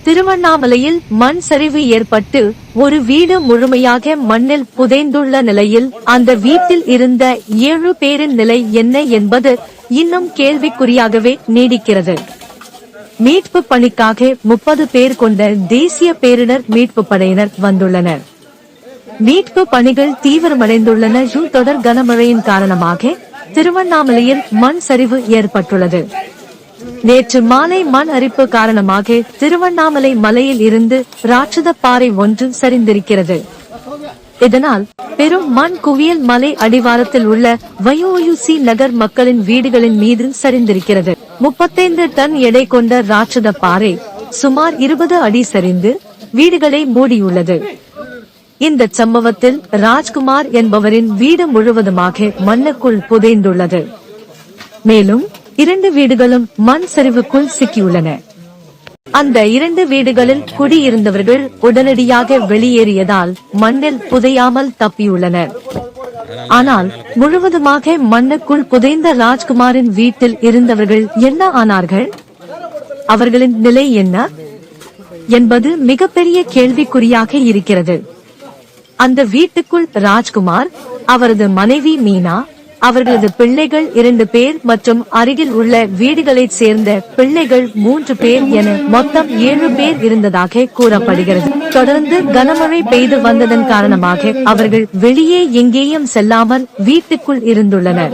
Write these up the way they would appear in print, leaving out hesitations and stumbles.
திருவண்ணாமலையில் மண் சரிவு ஏற்பட்டு ஒரு வீடு முழுமையாக மண்ணில் புதைந்துள்ள நிலையில் அந்த வீட்டில் இருந்த 7 பேரின் நிலை என்ன என்பது இன்னும் கேள்விக்குறியாகவே நீடிக்கிறது. மீட்பு பணிக்காக 30 பேர் கொண்ட தேசிய பேரிடர் மீட்பு படையினர் வந்துள்ளனர். மீட்பு பணிகள் தீவிரமடைந்துள்ளன. தொடர் கனமழையின் காரணமாக திருவண்ணாமலையில் மண் சரிவு ஏற்பட்டுள்ளது. நேற்று மாலை மண் அரிப்பு காரணமாக திருவண்ணாமலை மலையில் இருந்து ராட்சத பாறை ஒன்று சரிந்திருக்கிறது. இதனால் பெரும் மண் குவியல் மலை அடிவாரத்தில் உள்ள வயோயுசி நகர் மக்களின் வீடுகளின் மீது சரிந்திருக்கிறது. 35 டன் எடை கொண்ட ராட்சத பாறை சுமார் 20 அடி சரிந்து வீடுகளை மூடியுள்ளது. இந்த சம்பவத்தில் ராஜ்குமார் என்பவரின் வீடு முழுவதுமாக மண்ணுக்குள் புதைந்துள்ளது. மேலும் 2 வீடுகளும் மண் சரிவுக்குள் சிக்கியுள்ளன. அந்த 2 வீடுகளில் குடியிருந்தவர்கள் உடனடியாக வெளியேறியதால் மண்ணில் புதையாமல் தப்பியுள்ளனர். ஆனால் முழுவதுமாக மண்ணுக்குள் புதைந்த ராஜ்குமாரின் வீட்டில் இருந்தவர்கள் என்ன ஆனார்கள்? அவர்களின் நிலை என்ன என்பது மிகப்பெரிய கேள்விக்குறியாக இருக்கிறது. அந்த வீட்டுக்குள் ராஜ்குமார், அவரது மனைவி மீனா, அவர்களது பிள்ளைகள் 2 பேர் மற்றும் அருகில் உள்ள வீடுகளைச் சேர்ந்த பிள்ளைகள் 3 பேர் என மொத்தம் 7 பேர் இருந்ததாக கூறப்படுகிறது. தொடர்ந்து கனமழை பெய்து வந்ததன் காரணமாக அவர்கள் வெளியே எங்கேயும் செல்லாமல் வீட்டுக்குள் இருந்துள்ளனர்.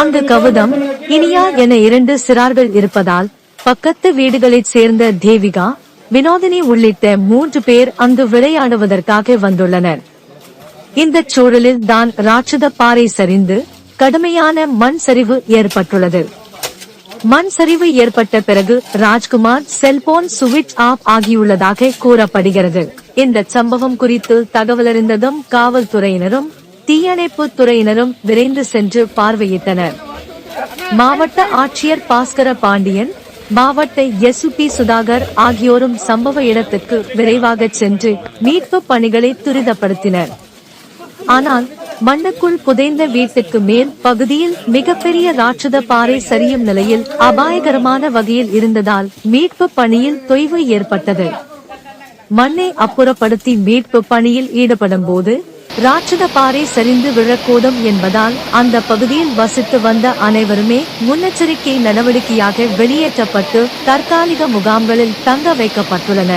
அங்கு கவுதம், இனியா என 2 சிறார்கள் இருப்பதால் பக்கத்து வீடுகளைச் சேர்ந்த தேவிகா, வினோதினி உள்ளிட்ட 3 பேர் அங்கு விளையாடுவதற்காக வந்துள்ளனர். இந்த சூழலில் தான் ராட்சத பாறை சரிந்து கடுமையான மண் சரிவு ஏற்பட்டுள்ளது. மண் சரிவு ஏற்பட்ட பிறகு ராஜ்குமார் செல்போன் சுவிட்ச் ஆஃப் ஆகியுள்ளதாக கூறப்படுகிறது. இந்த சம்பவம் குறித்து தகவலறிந்ததும் காவல்துறையினரும் தீயணைப்பு துறையினரும் விரைந்து சென்று பார்வையிட்டனர். மாவட்ட ஆட்சியர் பாஸ்கர பாண்டியன், மாவட்ட எஸ்பி சுதாகர் ஆகியோரும் சம்பவ இடத்துக்கு விரைவாக சென்று மீட்பு பணிகளை துரிதப்படுத்தினர். ஆனால் மண்ணுக்குள் புதைந்த வீட்டுக்கு மேல் பகுதியில் மிகப்பெரிய ராட்சத பாறை சரியும் நிலையில் அபாயகரமான வகையில் இருந்ததால் மீட்பு பணியில் தொய்வு ஏற்பட்டது. மண்ணை அப்புறப்படுத்தி மீட்பு பணியில் ஈடுபடும் போது ராட்சத பாறை சரிந்து விழக்கூடும் என்பதால் அந்த பகுதியில் வசித்து வந்த அனைவருமே முன்னெச்சரிக்கை நடவடிக்கையாக வெளியேற்றப்பட்டு தற்காலிக முகாம்களில் தங்க வைக்கப்பட்டுள்ளனர்.